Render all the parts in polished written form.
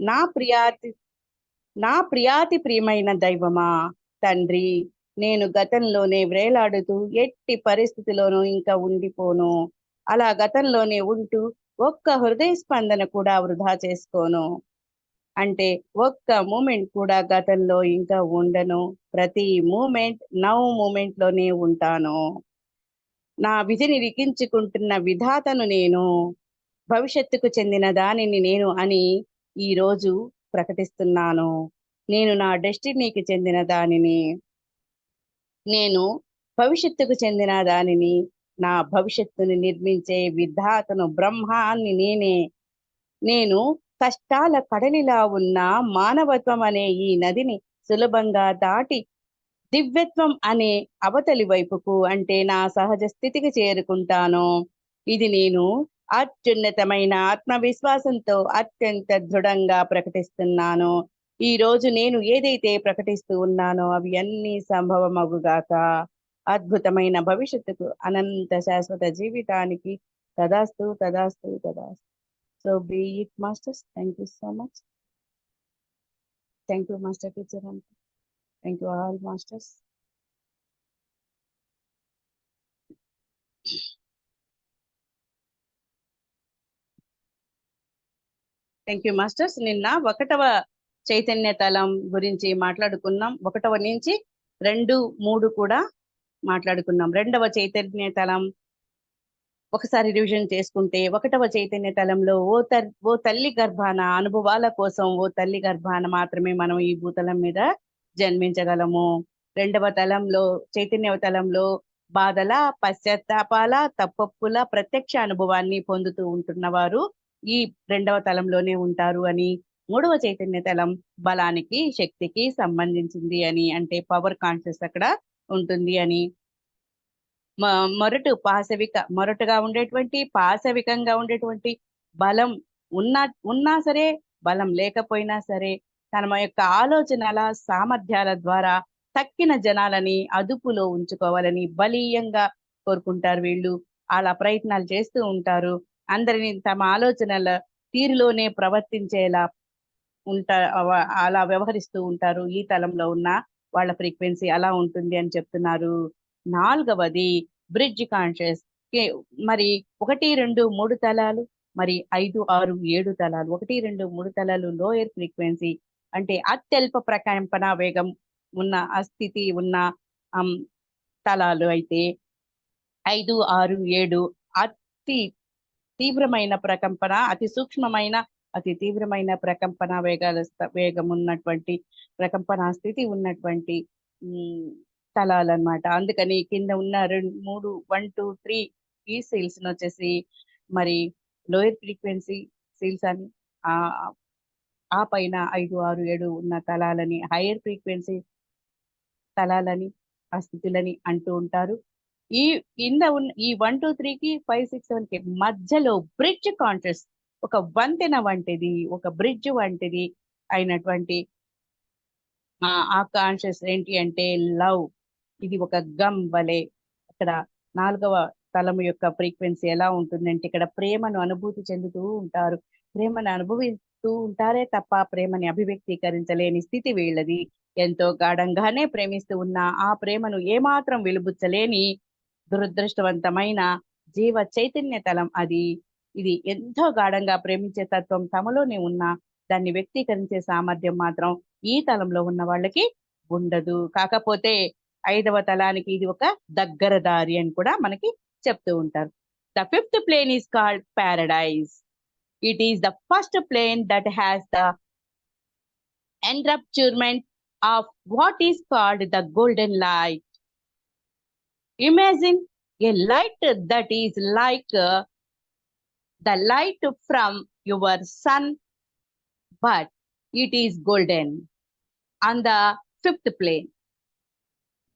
నా ప్రియాతి నా ప్రియాతి ప్రియమైన దైవమా, తండ్రి, నేను గతంలోనే వ్రేలాడుతూ ఎట్టి పరిస్థితిలోనూ ఇంకా ఉండిపోను. అలా గతంలోనే ఉంటూ ఒక్క హృదయ స్పందన కూడా వృధా చేసుకోను. అంటే ఒక్క మూమెంట్ కూడా గతంలో ఇంకా ఉండను. ప్రతి మూమెంట్ నౌ మూమెంట్ లోనే ఉంటాను. నా విధిని లిఖించుకుంటున్న విధాతను నేను, భవిష్యత్తుకు చెందిన దానిని నేను అని ఈ రోజు ప్రకటిస్తున్నాను. నేను నా డెస్టినీకి చెందిన దానిని, నేను భవిష్యత్తుకు చెందిన దానిని, నా భవిష్యత్తుని నిర్మించే విధాతను బ్రహ్మాన్ని నేనే. నేను కష్టాల కడలిలా ఉన్న మానవత్వం అనే ఈ నదిని సులభంగా దాటి దివ్యత్వం అనే అవతలి వైపుకు, అంటే నా సహజ స్థితికి చేరుకుంటాను. ఇది నేను అత్యున్నతమైన ఆత్మవిశ్వాసంతో అత్యంత దృఢంగా ప్రకటిస్తున్నాను. ఈ రోజు నేను ఏదైతే ప్రకటిస్తూ ఉన్నానో అవి అన్నీ సంభవమగుగాక. అద్భుతమైన భవిష్యత్తుకు, అనంత శాశ్వత జీవితానికి. తదాస్తు తదాస్తు తదాస్తు. So be it masters. Thank you so much. Thank you master teacher. Thank you all masters. Thank you masters. నిన్న 1వ చైతన్య తలం గురించి మాట్లాడుకున్నాం. 1వ నుంచి 2, 3 కూడా మాట్లాడుకున్నాం. 2వ చైతన్య తలం ఒకసారి రివిజన్ చేసుకుంటే, 1వ చైతన్య తలంలో ఓ తల్లి గర్భాన అనుభవాల కోసం, ఓ తల్లి గర్భాన మాత్రమే మనం ఈ భూతలం మీద జన్మించగలము. 2వ తలంలో, చైతన్య తలంలో బాధల, పశ్చాత్తాపాల, తప్పొప్పుల ప్రత్యక్ష అనుభవాన్ని పొందుతూ ఉంటున్నవారు ఈ 2వ తలంలోనే ఉంటారు అని. 3వ చైతన్య తలం బలానికి, శక్తికి సంబంధించింది అని, అంటే పవర్ కాన్షియస్ అక్కడ ఉంటుంది అని. మొరటుగా ఉండేటువంటి, పాశవికంగా ఉండేటువంటి బలం ఉన్నా సరే, బలం లేకపోయినా సరే, తన యొక్క ఆలోచనల సామర్థ్యాల ద్వారా తక్కిన జనాలని అదుపులో ఉంచుకోవాలని బలీయంగా కోరుకుంటారు వీళ్ళు. అలా ప్రయత్నాలు చేస్తూ ఉంటారు. అందరిని తమ ఆలోచనల తీరులోనే ప్రవర్తించేలా అలా వ్యవహరిస్తూ ఉంటారు. ఈ తలంలో ఉన్న వాళ్ళ ఫ్రీక్వెన్సీ అలా ఉంటుంది అని చెప్తున్నారు. 4వది బ్రిడ్జ్ కాన్షియస్. మరి 1, 2, 3 తలాలు, మరి 5, 6, 7 తలాలు. 1, 2, 3 తలాలు లోయర్ ఫ్రీక్వెన్సీ, అంటే అత్యల్ప ప్రకంపన వేగం ఉన్న స్థితి ఉన్న అం, తలాలు అయితే, 5, 6, 7 అతి తీవ్రమైన ప్రకంపన, అతి సూక్ష్మమైన, అతి తీవ్రమైన ప్రకంపన వేగం ఉన్నటువంటి, ప్రకంపన స్థితి ఉన్నటువంటి స్థలాలు అన్నమాట. అందుకని కింద ఉన్న 2, 3, 1, 2, 3 ఈ సీల్స్ వచ్చేసి మరి లోయర్ ఫ్రీక్వెన్సీ సీల్స్ అని, ఆ ఆ పైన 5, 6, 7 ఉన్న తలాలని హైయర్ ఫ్రీక్వెన్సీ తలాలని, ఆ స్థితులని అంటూ ఉంటారు. ఈ కింద ఉన్న ఈ 1, 2, 3కి 5, 6, 7కి మధ్యలో బ్రిడ్జ్ కాన్షియస్, ఒక వంతెన వంటిది, ఒక బ్రిడ్జ్ వంటిది అయినటువంటి ఆ కాన్షియస్ ఏంటి అంటే లవ్. ఇది ఒక గమ్ వలె. ఇక్కడ 4వ తలము యొక్క ఫ్రీక్వెన్సీ ఎలా ఉంటుందంటే, ఇక్కడ ప్రేమను అనుభూతి చెందుతూ ఉంటారు. ప్రేమను అనుభవిస్తూ ఉంటారే తప్ప ప్రేమని అభివ్యక్తీకరించలేని స్థితి వీళ్ళది. ఎంతో గాఢంగానే ప్రేమిస్తూ ఉన్న ఆ ప్రేమను ఏమాత్రం వెలుబుచ్చలేని దురదృష్టవంతమైన జీవ చైతన్య తలం అది. ఇది ఎంతో గాఢంగా ప్రేమించే తత్వం తమలోనే ఉన్న దాన్ని వ్యక్తీకరించే సామర్థ్యం మాత్రం ఈ తలంలో ఉన్న వాళ్ళకి ఉండదు. కాకపోతే 5వ తలానికి ఇది ఒక దగ్గర దారి అని కూడా మనకి చెప్తూ ఉంటారు. The 5th plane is called paradise. It is the first plane that has the enrapturement of what is called the golden light. Imagine a light that is like the light from your sun, but it is golden. On the 5th plane,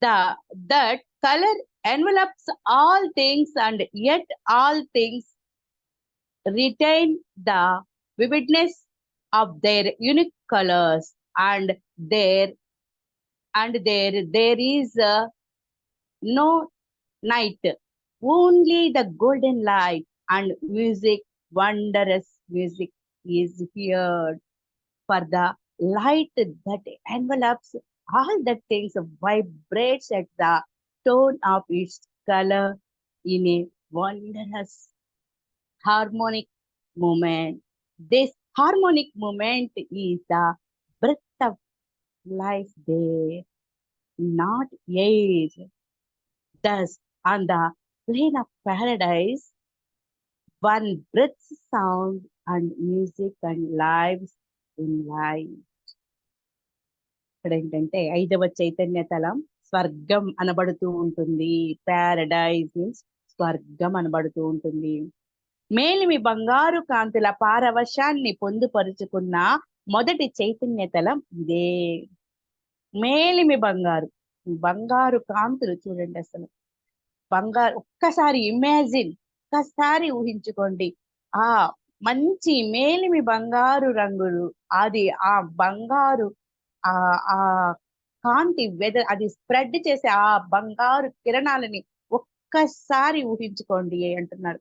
that color envelops all things, and yet all things retain the vividness of their unique colors, and there is no night, only the golden light and music. Wondrous music is heard. for the light that envelops all the things vibrates at the tone of its color in a wondrous harmonic movement. This harmonic movement is the breath of life there, not age. Thus, on the plane of paradise, one breaths sound and music and lives in life. ఇక్కడ ఏంటంటే 5వ చైతన్య తలం స్వర్గం అనబడుతూ ఉంటుంది. Paradise means స్వర్గం అనబడుతూ ఉంటుంది. మేలిమి బంగారు కాంతుల పారవశాన్ని పొందుపరుచుకున్న మొదటి చైతన్య తలం ఇదే. మేలిమి బంగారు, బంగారు కాంతులు చూడండి అసలు. బంగారు ఒక్కసారి ఇమాజిన్, ఒక్కసారి ఊహించుకోండి. ఆ మంచి మేలిమి బంగారు రంగులు, అది ఆ బంగారు ఆ ఆ కాంతి అది స్ప్రెడ్ చేసే ఆ బంగారు కిరణాలని ఒక్కసారి ఊహించుకోండి అంటున్నారు.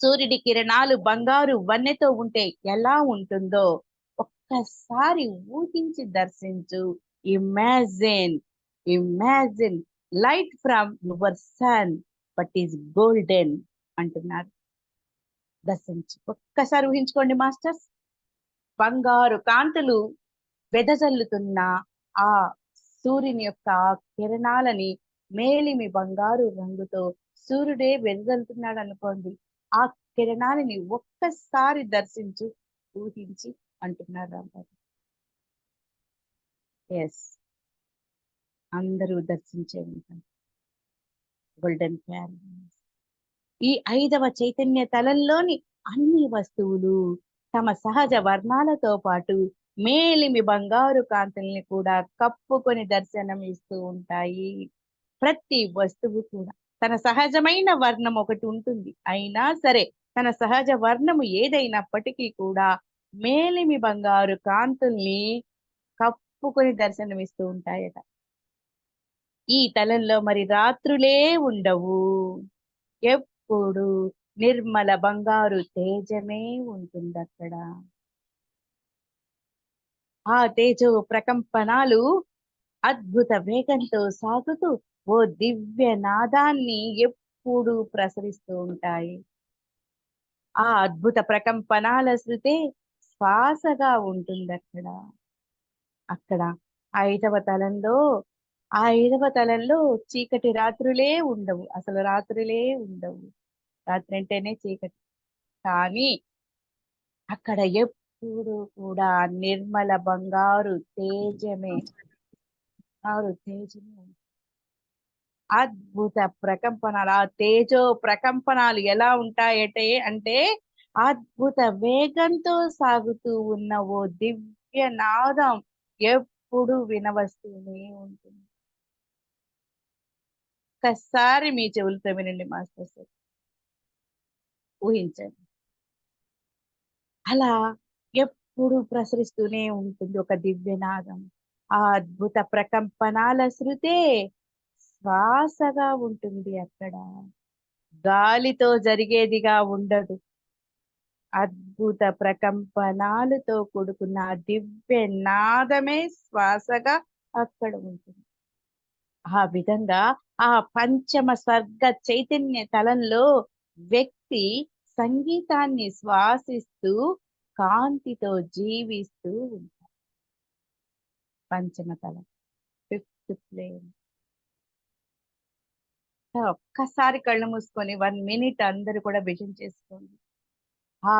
సూర్యుడి కిరణాలు బంగారు వన్నెతో ఉంటే ఎలా ఉంటుందో ఒక్కసారి ఊహించి దర్శించు. Imagine, imagine light from your sun but is golden అంటున్నారు. దర్శించు, ఒక్కసారి ఊహించుకోండి మాస్టర్స్. బంగారు కాంతులు వెదజల్లుతున్న ఆ సూర్యుని యొక్క కిరణాలని మేలిమి బంగారు రంగుతో సూర్యుడే వెదజల్లుతున్నాడు అనుకోండి. ఆ కిరణాలని ఒక్కసారి దర్శించు, ఊహించి అంటున్నారు రాంబాబు. ఎస్, అందరూ దర్శించే ఉంటారు గోల్డెన్ ప్యారడైస్. ఈ 5వ చైతన్య తలంలోని అన్ని వస్తువులు తమ సహజ వర్ణాలతో పాటు మేలిమి బంగారు కాంతుల్ని కూడా కప్పుకొని దర్శనం ఇస్తూ ఉంటాయి. ప్రతి వస్తువు కూడా తన సహజమైన వర్ణం ఒకటి ఉంటుంది. అయినా సరే తన సహజ వర్ణము ఏదైనప్పటికీ కూడా మేలిమి బంగారు కాంతుల్ని కప్పుకొని దర్శనమిస్తూ ఉంటాయట. ఈ తలంలో మరి రాత్రులే ఉండవు. ఎప్పుడు నిర్మల బంగారు తేజమే ఉంటుంది అక్కడ. ఆ తేజో ప్రకంపనాలు అద్భుత వేగంతో సాగుతూ ఓ దివ్య నాదాన్ని ఎప్పుడూ ప్రసరిస్తూ ఉంటాయి. ఆ అద్భుత ప్రకంపనాల శృతే శ్వాసగా ఉంటుంది అక్కడ. అక్కడ 5వ తలంలో, ఆ 5వ తలంలో చీకటి రాత్రులే ఉండవు, అసలు రాత్రులే ఉండవు. రాత్రి అంటేనే చీకటి. కానీ అక్కడ ఎప్పుడు కూడా నిర్మల బంగారు తేజమే, బంగారు తేజమే. అద్భుత ప్రకంపనాలు, ఆ తేజో ప్రకంపనాలు ఎలా ఉంటాయటే అంటే అద్భుత వేగంతో సాగుతూ ఉన్న ఓ దివ్య నాదం ఎప్పుడు వినవస్తూనే ఉంటుంది. ఒక్కసారి మీ చెవులతో వినండి మాస్టర్స్, ఊహించండి. అలా ఎప్పుడు ప్రసరిస్తూనే ఉంటుంది ఒక దివ్యనాదం. ఆ అద్భుత ప్రకంపనాల శృతే శ్వాసగా ఉంటుంది అక్కడ. గాలితో జరిగేదిగా ఉండదు. అద్భుత ప్రకంపనాలతో కూడుకున్న దివ్య నాదమే శ్వాసగా అక్కడ ఉంటుంది. ఆ విధంగా ఆ పంచమ స్వర్గ చైతన్య తలంలో వ్యక్తి సంగీతాన్ని శ్వాసిస్తూ కాంతితో జీవిస్తూ ఉంటారు. పంచమ తలం, 5th ప్లేన్. ఒక్కసారి కళ్ళు మూసుకొని 1 మినిట్ అందరూ కూడా విజన్ చేసుకోండి. ఆ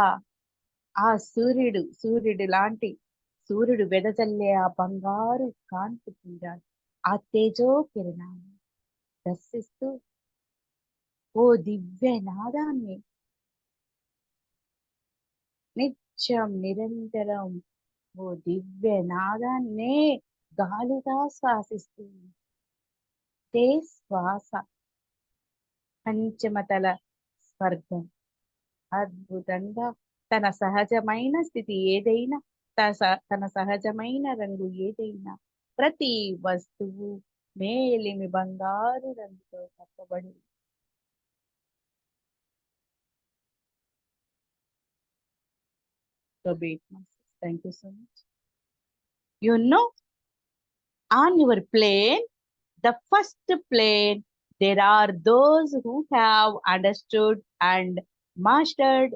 ఆ సూర్యుడు లాంటి సూర్యుడు వెదజల్లే ఆ బంగారు కాంతి తీరాలు, ఆ తేజో కిరణాన్ని దర్శిస్తూ ఓ దివ్య నాదాన్ని నిత్యం నిరంతరం ఓ దివ్య నాదాన్నే గాలిగా శ్వాసిస్తుంది. తే శ్వాస పంచమతల స్వర్గం. అద్భుతంగా తన సహజమైన స్థితి ఏదైనా, తన సహజమైన రంగు ఏదైనా, ప్రతి వస్తువు మేలిమి బంగారు రంగుతో కప్పబడి Thank you so much. You know, on your plane, the first plane, there are those who have understood and mastered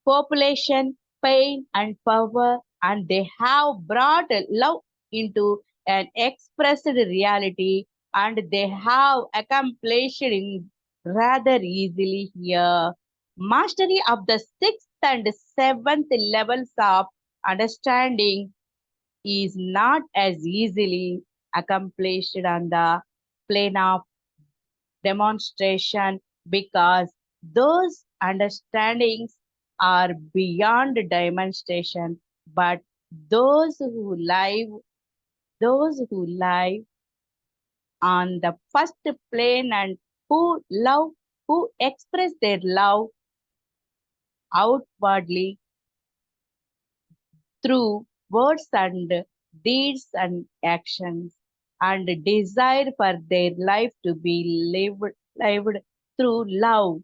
population, pain, and power, and they have brought love into an expressed reality, and they have accomplished it rather easily here. Mastery of the sixth and seventh levels of understanding is not as easily accomplished on the plane of demonstration because those understandings are beyond demonstration, but those who live those who live on the first plane and who express their love outwardly through words and deeds and actions, and desire for their life to be lived through love.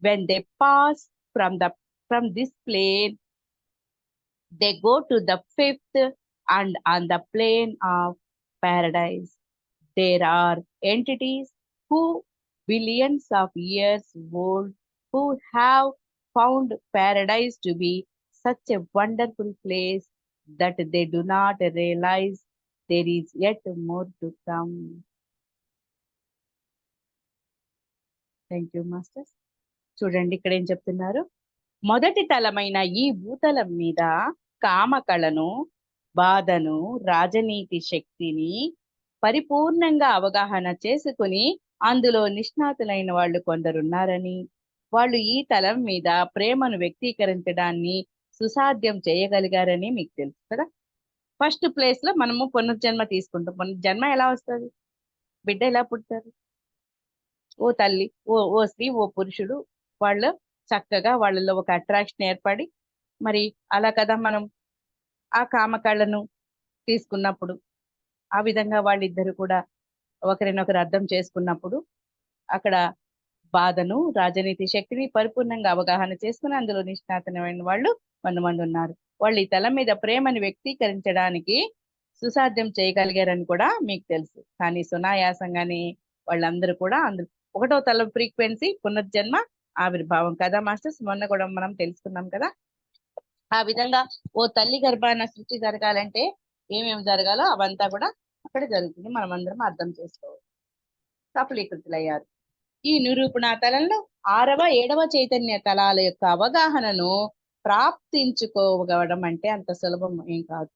When they pass from this plane, they go to the fifth and on the plane of paradise. There are entities who billions of years old who have found paradise to be such a wonderful place that they do not realize there is yet more to come. Thank you, masters. చూడండి ఇక్కడ ఏం చెప్తున్నారు. మొదటి తలమైన ఈ భూతలం మీద కామకళను, బాధను, రాజనీతి శక్తిని పరిపూర్ణంగా అవగాహన చేసుకుని అందులో నిష్ణాతులైన వాళ్ళు కొందరున్నారని, వాళ్ళు ఈ తలం మీద ప్రేమను వ్యక్తీకరించడాన్ని సుసాధ్యం చేయగలిగారని మీకు తెలుసు కదా. ఫస్ట్ ప్లేస్ లో మనము పునర్జన్మ తీసుకుంటాం. పునర్జన్మ ఎలా వస్తుంది? బిడ్డ ఎలా పుడతారు? ఓ తల్లి, ఓ స్త్రీ, ఓ పురుషుడు, వాళ్ళు చక్కగా వాళ్ళలో ఒక అట్రాక్షన్ ఏర్పడి, మరి అలా కదా మనం ఆ కామకళను తీసుకున్నప్పుడు, ఆ విధంగా వాళ్ళిద్దరు కూడా ఒకరినొకరు అర్థం చేసుకున్నప్పుడు అక్కడ బాధను, రాజనీతి శక్తిని పరిపూర్ణంగా అవగాహన చేసుకుని అందులో నిష్ణాతమైన వాళ్ళు కొంతమంది ఉన్నారు. వాళ్ళు ఈ తల మీద ప్రేమను వ్యక్తీకరించడానికి సుసాధ్యం చేయగలిగారని కూడా మీకు తెలుసు. కానీ సునాయాసంగానే వాళ్ళందరూ కూడా ఒకటో తల ఫ్రీక్వెన్సీ పునర్జన్మ ఆవిర్భావం కదా మాస్టర్స్, మొన్న కూడా మనం తెలుసుకున్నాం కదా. ఆ విధంగా ఓ తల్లి గర్భాన సృష్టి జరగాలంటే ఏమేమి జరగాలో అవంతా కూడా అక్కడ జరుగుతుంది. మనం అందరం అర్థం చేసుకోవాలి. సఫలీకృతులయ్యారు. ఈ నిరూపణ తలంలో 6వ 7వ చైతన్య తలాల యొక్క అవగాహనను ప్రాప్తించుకోవడం అంటే అంత సులభం ఏం కాదు.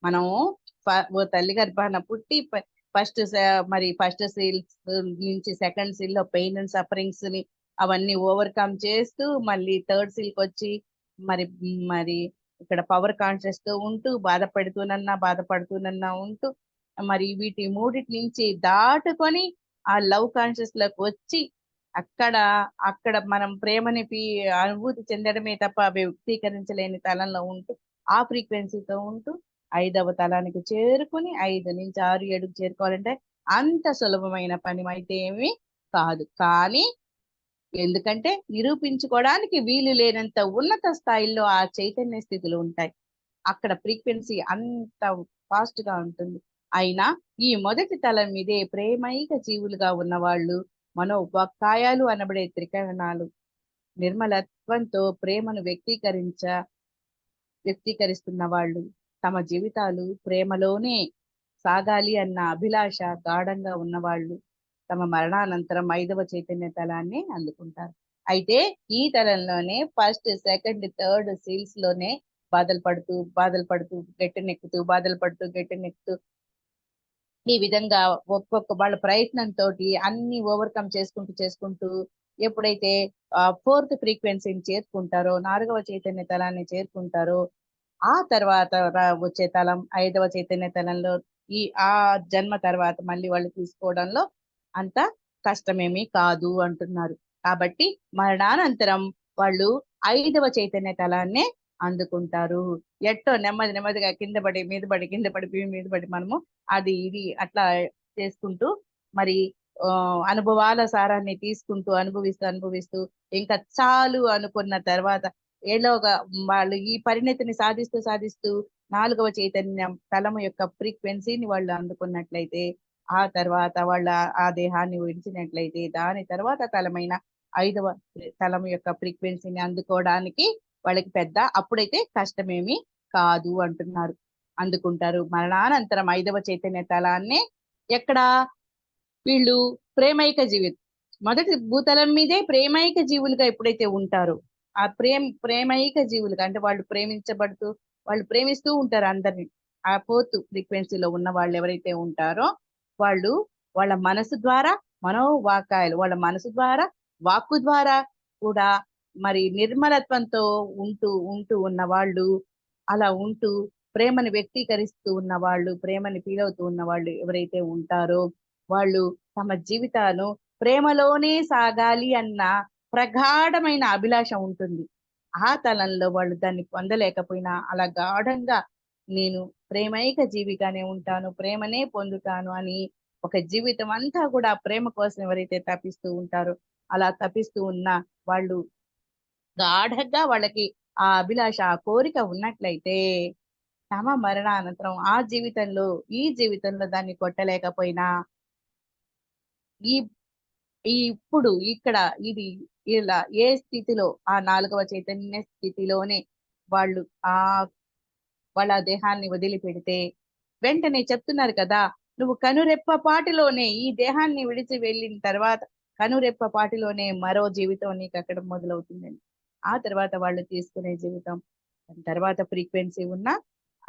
మనం ఓ తల్లి గర్భాన పుట్టి ఫస్ట్ సీల్స్ నుంచి సెకండ్ సీల్ లో పెయిన్ అండ్ సఫరింగ్స్ ని అవన్నీ ఓవర్కమ్ చేస్తూ మళ్ళీ థర్డ్ సీల్ కి వచ్చి మరి మరి ఇక్కడ పవర్ కాన్షియస్ తో ఉంటూ బాధపడుతూనన్నా ఉంటూ మరి వీటి మూడిటి నుంచి దాటుకొని ఆ లవ్ కాన్షియస్ లోకి వచ్చి అక్కడ మనం ప్రేమని అనుభూతి చెందడమే తప్ప వ్యక్తీకరించలేని తలంలో ఉంటూ ఆ ఫ్రీక్వెన్సీతో ఉంటూ 5వ తలానికి చేరుకుని 5 నుంచి 6, 7కు చేరుకోవాలంటే అంత సులభమైన పని అయితే ఏమీ కాదు. కానీ ఎందుకంటే నిరూపించుకోవడానికి వీలు లేనంత ఉన్నత స్థాయిలో ఆ చైతన్య స్థితులు ఉంటాయి. అక్కడ ఫ్రీక్వెన్సీ అంత ఫాస్ట్ గా ఉంటుంది. అయినా ఈ మొదటి తలం మీదే ప్రేమైక జీవులుగా ఉన్నవాళ్ళు మనోవాక్కాయాలు అనబడే త్రికరణాలు నిర్మలత్వంతో ప్రేమను వ్యక్తీకరిస్తున్న వాళ్ళు తమ జీవితాలు ప్రేమలోనే సాగాలి అన్న అభిలాష గాఢంగా ఉన్నవాళ్ళు తమ మరణానంతరం 5వ చైతన్య తలాన్ని అందుకుంటారు. అయితే ఈ తలంలోనే ఫస్ట్, సెకండ్, థర్డ్ సీల్స్ లోనే బాధలు పడుతూ గట్టెనెక్కుతూ ఈ విధంగా ఒక్కొక్క వాళ్ళ ప్రయత్నంతో అన్ని ఓవర్కమ్ చేసుకుంటూ ఎప్పుడైతే 4th ఫ్రీక్వెన్సీని చేరుకుంటారో, 4వ చైతన్య తలాన్ని చేరుకుంటారో, ఆ తర్వాత వచ్చే తలం 5వ చైతన్య తలంలో ఆ జన్మ తర్వాత మళ్ళీ వాళ్ళు తీసుకోవడంలో అంత కష్టమేమీ కాదు అంటున్నారు. కాబట్టి మరణానంతరం వాళ్ళు 5వ చైతన్య తలాన్నే అందుకుంటారు. ఎట్టో నెమ్మదిగా కింద పడి మీద పడి మనము అది ఇది అట్లా చేసుకుంటూ మరి అనుభవాల సారాన్ని తీసుకుంటూ అనుభవిస్తూ ఇంకా చాలు అనుకున్న తర్వాత ఏలోగా వాళ్ళు ఈ పరిణతిని సాధిస్తూ సాధిస్తూ 4వ చైతన్యం తలము యొక్క ఫ్రీక్వెన్సీని వాళ్ళు అందుకున్నట్లయితే, ఆ తర్వాత వాళ్ళ ఆ దేహాన్ని విడిచినట్లయితే, దాని తర్వాత తలమైన 5వ తలము యొక్క ఫ్రీక్వెన్సీని అందుకోవడానికి వాళ్ళకి పెద్ద అప్పుడైతే కష్టమేమి కాదు అంటున్నారు. అందుకుంటారు. మరణానంతరం 5వ చైతన్య తలాన్ని ఎక్కడ వీళ్ళు ప్రేమైక జీవితం మొదటి భూతలం మీదే ప్రేమైక జీవులుగా ఎప్పుడైతే ఉంటారో, ఆ ప్రేమైక జీవులుగా అంటే వాళ్ళు ప్రేమించబడుతూ వాళ్ళు ప్రేమిస్తూ ఉంటారు అందరిని. ఆ 4th ఫ్రీక్వెన్సీలో ఉన్న వాళ్ళు ఎవరైతే ఉంటారో వాళ్ళు వాళ్ళ మనసు ద్వారా మనోవాకాయాలు వాళ్ళ మనసు ద్వారా వాక్కు ద్వారా కూడా మరి నిర్మలత్వంతో ఉంటూ ఉంటూ ఉన్న వాళ్ళు, అలా ఉంటూ ప్రేమని వ్యక్తీకరిస్తూ ఉన్న వాళ్ళు, ప్రేమని ఫీల్ అవుతూ ఉన్న వాళ్ళు ఎవరైతే ఉంటారో వాళ్ళు తమ జీవితాలు ప్రేమలోనే సాగాలి అన్న ప్రగాఢమైన అభిలాష ఉంటుంది. ఆ తలంలో వాళ్ళు దాన్ని పొందలేకపోయినా అలా గాఢంగా నేను ప్రేమైక జీవిగానే ఉంటాను, ప్రేమనే పొందుతాను అని ఒక జీవితం అంతా కూడా ప్రేమ కోసం ఎవరైతే తపిస్తూ ఉంటారో, అలా తపిస్తూ ఉన్న వాళ్ళు గాఢంగా వాళ్ళకి ఆ అభిలాష ఆ కోరిక ఉన్నట్లయితే తమ మరణానంతరం ఆ జీవితంలో ఈ జీవితంలో దాన్ని కొట్టలేకపోయినా ఈ ఈ ఇప్పుడు ఇక్కడ ఇది ఇలా ఏ స్థితిలో ఆ 4వ చైతన్య స్థితిలోనే వాళ్ళు ఆ వాళ్ళ దేహాన్ని వదిలిపెడితే వెంటనే చెప్తున్నారు కదా, నువ్వు కనురెప్పపాటిలోనే ఈ దేహాన్ని విడిచి వెళ్ళిన తర్వాత కనురెప్పపాటిలోనే మరో జీవితం నీకు అక్కడ మొదలవుతుందని. ఆ తర్వాత వాళ్ళు తీసుకునే జీవితం దాని తర్వాత ఫ్రీక్వెన్సీ ఉన్న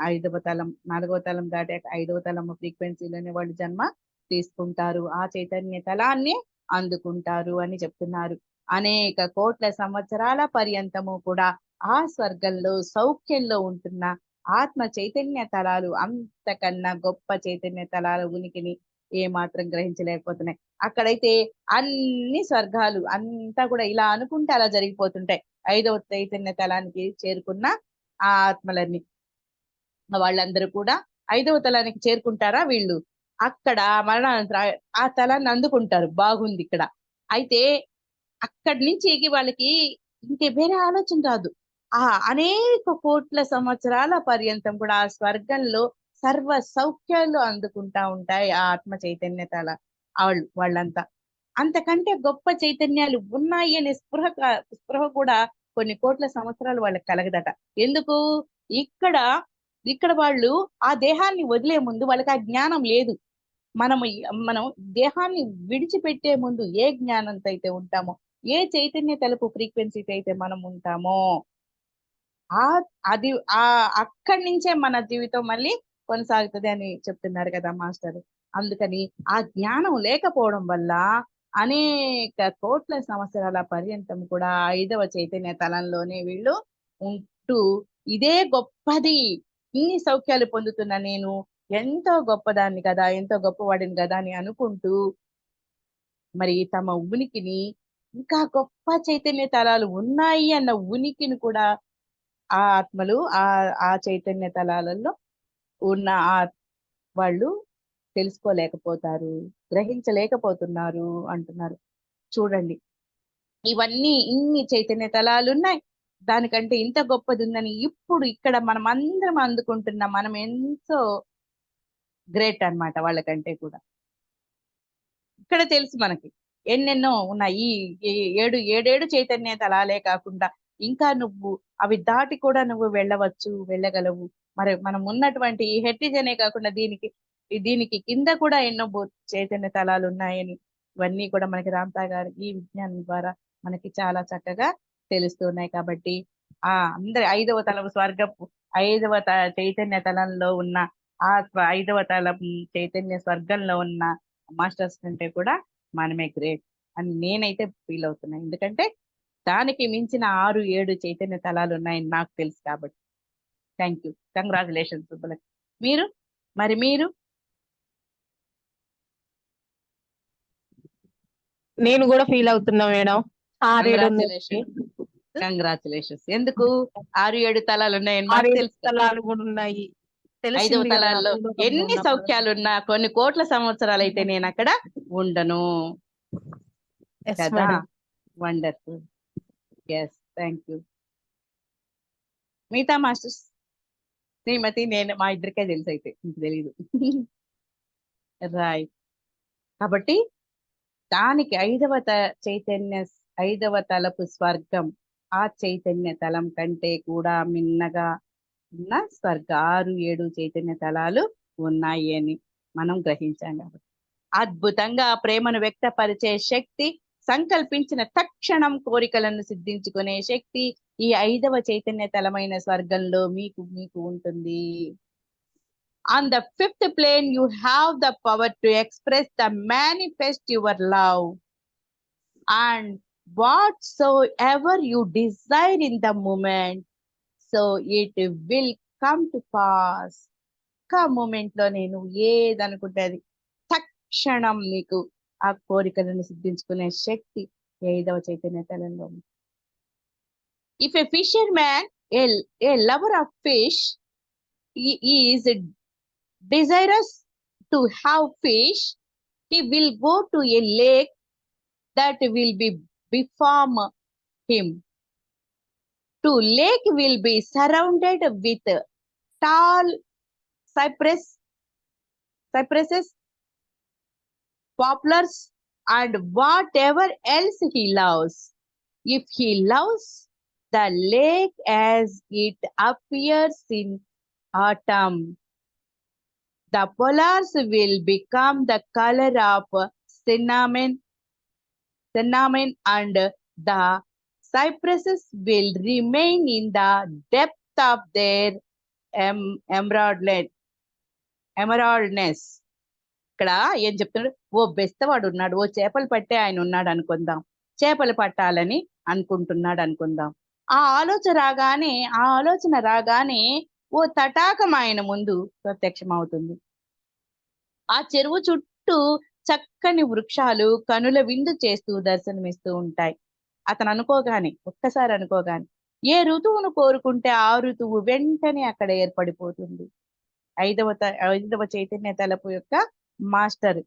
5వ తలం 4వ తలం దాటాక 5వ తలం ఫ్రీక్వెన్సీలోనే వాళ్ళు జన్మ తీసుకుంటారు. ఆ చైతన్య తలాన్ని అందుకుంటారు అని చెప్తున్నారు. అనేక కోట్ల సంవత్సరాల పర్యంతము కూడా ఆ స్వర్గంలో సౌఖ్యంలో ఉంటున్న ఆత్మ చైతన్య తలాలు అంతకన్నా గొప్ప చైతన్య తలాల ఉనికిని ఏ మాత్రం గ్రహించలేకపోతున్నాయి. అక్కడైతే అన్ని స్వర్గాలు అంతా కూడా ఇలా అనుకుంటే అలా జరిగిపోతుంటాయి. 5వ చైతన్య తలానికి చేరుకున్న ఆ ఆత్మలన్నీ వాళ్ళందరూ కూడా 5వ తలానికి చేరుకుంటారా వీళ్ళు అక్కడ మరణానంతరం ఆ తలాన్ని అందుకుంటారు. బాగుంది ఇక్కడ. అయితే అక్కడి నుంచి వాళ్ళకి ఇంకే వేరే ఆలోచన రాదు. ఆ అనేక కోట్ల సంవత్సరాల పర్యంతం కూడా ఆ స్వర్గంలో సర్వ సౌఖ్యాలు అందుకుంటా ఉంటాయి ఆ ఆత్మ చైతన్యతల వాళ్ళంతా. అంతకంటే గొప్ప చైతన్యాలు ఉన్నాయి అనే స్పృహ కూడా కొన్ని కోట్ల సంవత్సరాలు వాళ్ళకి కలగదట. ఎందుకు? ఇక్కడ ఇక్కడ వాళ్ళు ఆ దేహాన్ని వదిలే ముందు వాళ్ళకి ఆ జ్ఞానం లేదు. మనము మనం దేహాన్ని విడిచిపెట్టే ముందు ఏ జ్ఞానంతో అయితే ఉంటామో, ఏ చైతన్య తలుపు ఫ్రీక్వెన్సీతో అయితే మనం ఉంటామో ఆ అది అక్కడి నుంచే మన జీవితం మళ్ళీ కొనసాగుతుంది అని చెప్తున్నారు కదా మాస్టర్. అందుకని ఆ జ్ఞానం లేకపోవడం వల్ల అనేక కోట్ల సంవత్సరాల పర్యంతం కూడా 5వ చైతన్య తలంలోనే వీళ్ళు ఉంటూ ఇదే గొప్పది, ఇన్ని సౌఖ్యాలు పొందుతున్న నేను ఎంతో గొప్పదాన్ని కదా, ఎంతో గొప్పవాడిని కదా అని అనుకుంటూ మరి తమ ఉనికిని ఇంకా గొప్ప చైతన్య తలాలు ఉన్నాయి అన్న ఉనికిని కూడా ఆ ఆత్మలు ఆ చైతన్య తలాలలో ఉన్న ఆ వాళ్ళు తెలుసుకోలేకపోతారు, గ్రహించలేకపోతున్నారు అంటున్నారు. చూడండి, ఇవన్నీ ఇన్ని చైతన్య తలాలు ఉన్నాయి, దానికంటే ఇంత గొప్పది ఉందని ఇప్పుడు ఇక్కడ మనం అందరం అందుకుంటున్నాం. మనం ఎంతో గ్రేట్ అన్నమాట వాళ్ళకంటే కూడా. ఇక్కడ తెలుసు మనకి ఎన్నెన్నో ఉన్నాయి. ఏడేడు చైతన్య తలాలే కాకుండా ఇంకా నువ్వు అవి దాటి కూడా నువ్వు వెళ్ళగలవు. మరి మనం ఉన్నటువంటి ఈ హెరిటేజ్ అనే కాకుండా దీనికి కింద కూడా ఎన్నో చైతన్య తలాలు ఉన్నాయని ఇవన్నీ కూడా మనకి రామ్తా గారి ఈ విజ్ఞానం ద్వారా మనకి చాలా చక్కగా తెలుస్తున్నాయి. కాబట్టి అందరి 5వ తలం స్వర్గపు 5వ చైతన్య తలంలో ఉన్న ఆ 5వ తలం చైతన్య స్వర్గంలో ఉన్న మాస్టర్స్ కంటే కూడా మనమే గ్రేట్ అని నేనైతే ఫీల్ అవుతున్నా. ఎందుకంటే దానికి మించిన 6-7 చైతన్య తలాలు ఉన్నాయని నాకు తెలుసు కాబట్టి. Thank you, congratulations Subbalakshmi. మీరు నేను కూడా ఫీల్ అవుతున్నా మేడం. 6-7 కంగ్రాచులేషన్స్. ఎందుకు 6-7 తలాలు ఉన్నాయని మాకు 6-7 తెలుసు. తలాలు కూడా ఉన్నాయి. 5వ తలాల్లో ఎన్ని సౌఖ్యాలున్నా కొన్ని కోట్ల సంవత్సరాలు అయితే నేను అక్కడ ఉండను కదా. వండర్ఫుల్. Yes, thank you. మిగతా మాస్టర్స్ శ్రీమతి నేను మా ఇద్దరికే తెలుసు, అయితే మీకు తెలీదు. రైట్. కాబట్టి దానికి ఐదవ తలపు స్వర్గం ఆ చైతన్య తలం కంటే కూడా మిన్నగా ఉన్న 6-7 చైతన్య తలాలు ఉన్నాయి అని మనం గ్రహించాం. కాబట్టి అద్భుతంగా ప్రేమను వ్యక్తపరిచే శక్తి, సంకల్పించిన తక్షణం కోరికలను సిద్ధించుకునే శక్తి ఈ 5వ చైతన్య తలమైన స్వర్గంలో మీకు మీకు ఉంటుంది. On the 5th plane, you have the power to express the manifest your love. And whatsoever you desire in the moment, so it will come to pass. Moment లో నేను ఏదనుకుంటే అది తక్షణం నీకు ఆ కోరికలను సిద్ధించుకునే శక్తి 5వ చైతన్య తలంలో. If a fisher man a lover of fish is desirous to have fish, he will go to a lake that will be before him. The lake will be surrounded with tall cypresses, poplars, and whatever else he loves. If he loves the lake as it appears in autumn, the polars will become the color of cinnamon, and the cypresses will remain in the depth of their emeraldness. ఇక్కడ ఏం చెప్తున్నాడు? ఓ బెస్తవాడు ఉన్నాడు, ఓ చేపలు పట్టే ఆయన ఉన్నాడు అనుకుందాం, చేపలు పట్టాలని అనుకుంటున్నాడు అనుకుందాం. ఆ ఆలోచన రాగానే ఓ తటాకం ఆయన ముందు ప్రత్యక్షమవుతుంది. ఆ చెరువు చుట్టూ చక్కని వృక్షాలు కనుల విందు చేస్తూ దర్శనమిస్తూ ఉంటాయి. అతను ఒక్కసారి అనుకోగానే ఏ ఋతువును కోరుకుంటే ఆ ఋతువు వెంటనే అక్కడ ఏర్పడిపోతుంది. ఐదవ చైతన్య తలపు యొక్క మాస్టర్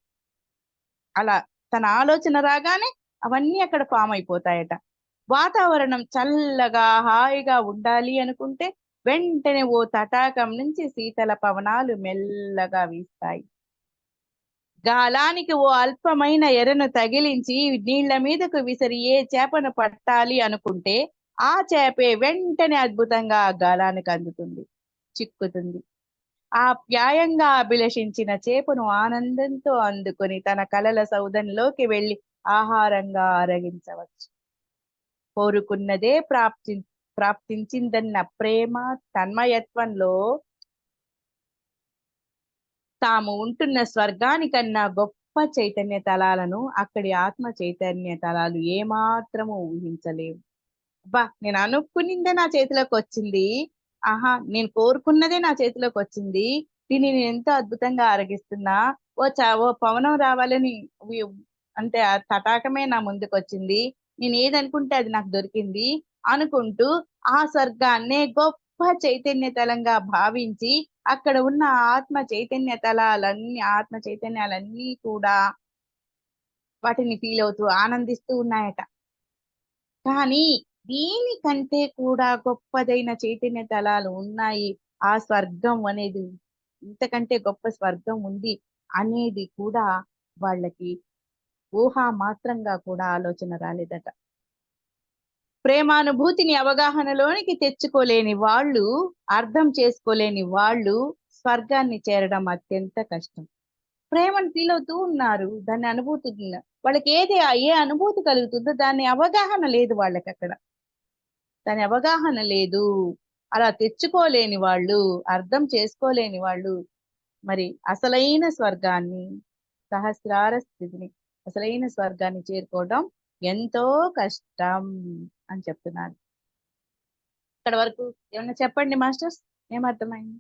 అలా తన ఆలోచన రాగానే అవన్నీ అక్కడ ఫామ్ అయిపోతాయట. వాతావరణం చల్లగా హాయిగా ఉండాలి అనుకుంటే వెంటనే ఓ తటాకం నుంచి శీతల పవనాలు మెల్లగా వీస్తాయి. గాలానికి ఓ అల్పమైన ఎరను తగిలించి నీళ్ల మీదకు విసిరి ఏ చేపను పట్టాలి అనుకుంటే ఆ చేపే వెంటనే అద్భుతంగా ఆ గాలానికి అందుతుంది, చిక్కుతుంది. ఆ ప్యాయంగా అభిలషించిన చేపను ఆనందంతో అందుకొని తన కలల సౌధంలోకి వెళ్లి ఆహారంగా ఆరగించవచ్చు. కోరుకున్నదే ప్రాప్తించిందన్న ప్రేమ తన్మయత్వంలో తాము ఉంటున్న స్వర్గానికన్నా గొప్ప చైతన్య తలాలను అక్కడి ఆత్మ చైతన్య తలాలు ఏమాత్రము ఊహించలేవు. నేను అనుకునిందే నా చేతిలోకి వచ్చింది, నేను కోరుకున్నదే నా చేతిలోకి వచ్చింది, దీన్ని నేను ఎంతో అద్భుతంగా ఆరగిస్తున్నా, ఓ పవనం రావాలని అంటే ఆ తటాకమే నా ముందుకు వచ్చింది, నేను ఏదనుకుంటే అది నాకు దొరికింది అనుకుంటూ ఆ స్వర్గాన్నే గొప్ప చైతన్య తలంగా భావించి అక్కడ ఉన్న ఆత్మ చైతన్యాలన్నీ కూడా వాటిని ఫీల్ అవుతూ ఆనందిస్తూ ఉన్నాయట. కానీ దీనికంటే కూడా గొప్పదైన చైతన్య తలాలు ఉన్నాయి, ఆ స్వర్గం అనేది, ఇంతకంటే గొప్ప స్వర్గం ఉంది అనేది కూడా వాళ్ళకి ఊహా మాత్రంగా కూడా ఆలోచన రాలేదట. ప్రేమానుభూతిని అవగాహనలోనికి తెచ్చుకోలేని వాళ్ళు, అర్థం చేసుకోలేని వాళ్ళు స్వర్గాన్ని చేరడం అత్యంత కష్టం. ప్రేమను ఫీల్ అవుతూ ఉన్నారు, దాన్ని అనుభూతి వాళ్ళకి ఏ అనుభూతి కలుగుతుందో దాని అవగాహన లేదు వాళ్ళకి, అక్కడ దాని అవగాహన లేదు. అలా తెచ్చుకోలేని వాళ్ళు, అర్థం చేసుకోలేని వాళ్ళు మరి అసలైన స్వర్గాన్ని, సహస్రార స్థితిని, అసలైన స్వర్గాన్ని చేరుకోవడం ఎంతో కష్టం అని చెప్తున్నారు. ఇక్కడ వరకు ఏమన్నా చెప్పండి మాస్టర్స్, ఏమర్థమైంది?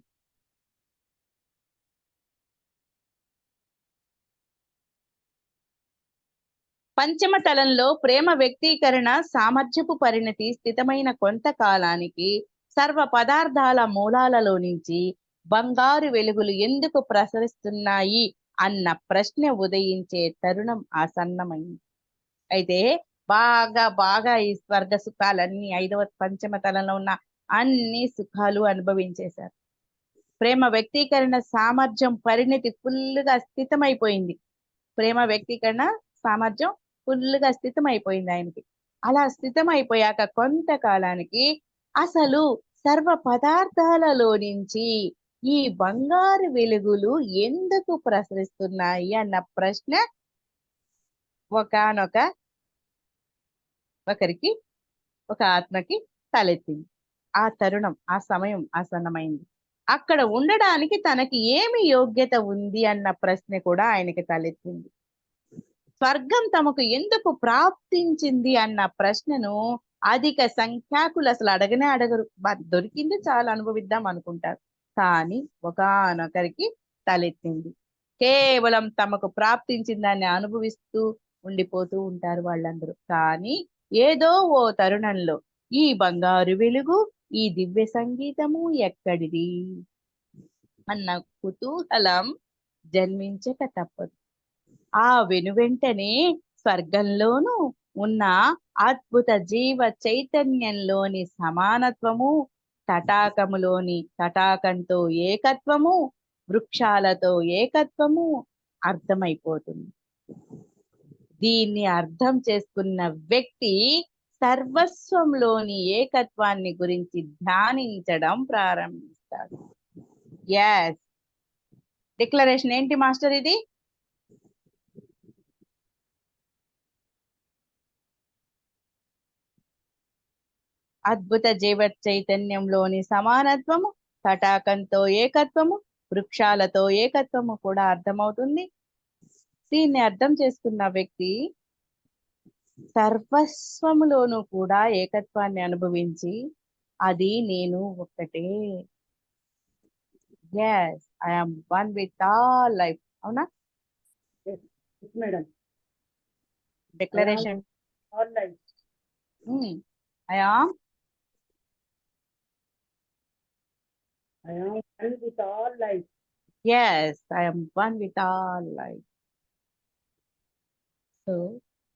పంచమ తలంలో ప్రేమ వ్యక్తీకరణ సామర్థ్యపు పరిణతి స్థితమైన కొంతకాలానికి సర్వ పదార్థాల మూలాలలో నుంచి బంగారు వెలుగులు ఎందుకు ప్రసరిస్తున్నాయి అన్న ప్రశ్న ఉదయించే తరుణం ఆసన్నమైంది. అయితే బాగా ఈ స్వర్గ సుఖాలన్నీ 5వ పంచమ తలంలో ఉన్న అన్ని సుఖాలు అనుభవించేశారు. ప్రేమ వ్యక్తీకరణ సామర్థ్యం పరిణితి ఫుల్గా స్థితమైపోయింది. ప్రేమ వ్యక్తీకరణ సామర్థ్యం ఫుల్గా స్థితమైపోయింది ఆయనకి. అలా స్థితమైపోయాక కొంతకాలానికి అసలు సర్వ పదార్థాలలో నుంచి ఈ బంగారు వెలుగులు ఎందుకు ప్రసరిస్తున్నాయి అన్న ప్రశ్న ఒకరికి ఒక ఆత్మకి తలెత్తింది. ఆ తరుణం, ఆ సమయం ఆసన్నమైంది. అక్కడ ఉండడానికి తనకి ఏమి యోగ్యత ఉంది అన్న ప్రశ్న కూడా ఆయనకి తలెత్తింది. స్వర్గం తమకు ఎందుకు ప్రాప్తించింది అన్న ప్రశ్నను అధిక సంఖ్యాకులు అసలు అడగనే అడగరు. దొరికింది చాలా అనుభవిద్దాం అనుకుంటారు. కానీ ఒకానొకరికి తలెత్తింది. కేవలం తమకు ప్రాప్తించిన దాన్ని అనుభవిస్తూ ఉండిపోతూ ఉంటారు వాళ్ళందరూ. కానీ ఏదో ఓ తరుణంలో ఈ బంగారు వెలుగు, ఈ దివ్య సంగీతము ఎక్కడిది అన్న కుతూహలం జన్మించక తప్పదు. ఆ వెనువెంటనే స్వర్గంలోనూ ఉన్న అద్భుత జీవ చైతన్యంలోని సమానత్వము, తటాకంతో ఏకత్వము, వృక్షాలతో ఏకత్వము అర్థమైపోతుంది. దీన్ని అర్థం చేసుకున్న వ్యక్తి సర్వస్వంలోని ఏకత్వాన్ని గురించి ధ్యానించడం ప్రారంభిస్తాడు. ఎస్, డిక్లరేషన్ ఏంటి మాస్టర్ ఇది? అద్భుత జీవ చైతన్యంలోని సమానత్వము, తటాకంతో ఏకత్వము, వృక్షాలతో ఏకత్వము కూడా అర్థమవుతుంది. దీన్ని అర్థం చేసుకున్న వ్యక్తి సర్వస్వములోనూ కూడా ఏకత్వాన్ని అనుభవించి అది నేను ఒక్కటే. Yes, I'm one with all life. అవునా madam? Declaration all life. I am one with all life. Yes, I am one with all life. So,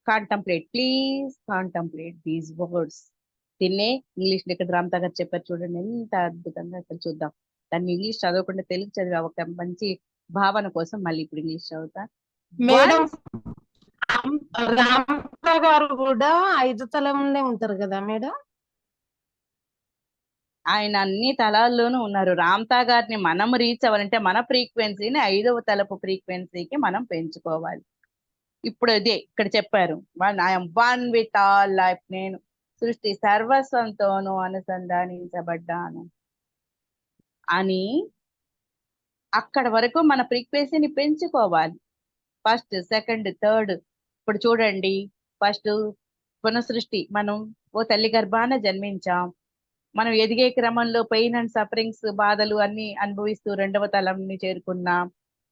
contemplate, please contemplate these words. దీన్నే ఇంగ్లీష్ ఇక్కడ రామ్తా గారు చెప్పారు చూడండి, ఎంత అద్భుతంగా. ఇక్కడ చూద్దాం. దాన్ని ఇంగ్లీష్ చదవకుండా తెలుగు చదివా ఒక మంచి భావన కోసం మళ్ళీ ఇప్పుడు ఇంగ్లీష్ చదువుతా. మేడం, రామ్తా గారు కూడా 5 తలంలో ఉంటారు కదా మేడం? ఆయన అన్ని తలాల్లోనూ ఉన్నారు. రామ్తా గారిని మనం రీచ్ అవ్వాలంటే మన ఫ్రీక్వెన్సీని 5వ తలపు ఫ్రీక్వెన్సీకి మనం పెంచుకోవాలి. ఇప్పుడు అదే ఇక్కడ చెప్పారు, I'm one with all life. నేను సృష్టి సర్వస్వంతోనూ అనుసంధానించబడ్డాను అని అక్కడ వరకు మన ఫ్రీక్వెన్సీని పెంచుకోవాలి. First, second, third. ఇప్పుడు చూడండి, ఫస్ట్ పునఃసృష్టి. మనం ఓ తల్లి గర్భాన జన్మించాం. మనం ఎదిగే క్రమంలో పెయిన్ అండ్ సఫరింగ్స్, బాధలు అన్ని అనుభవిస్తూ 2వ తలంని చేరుకున్నాం.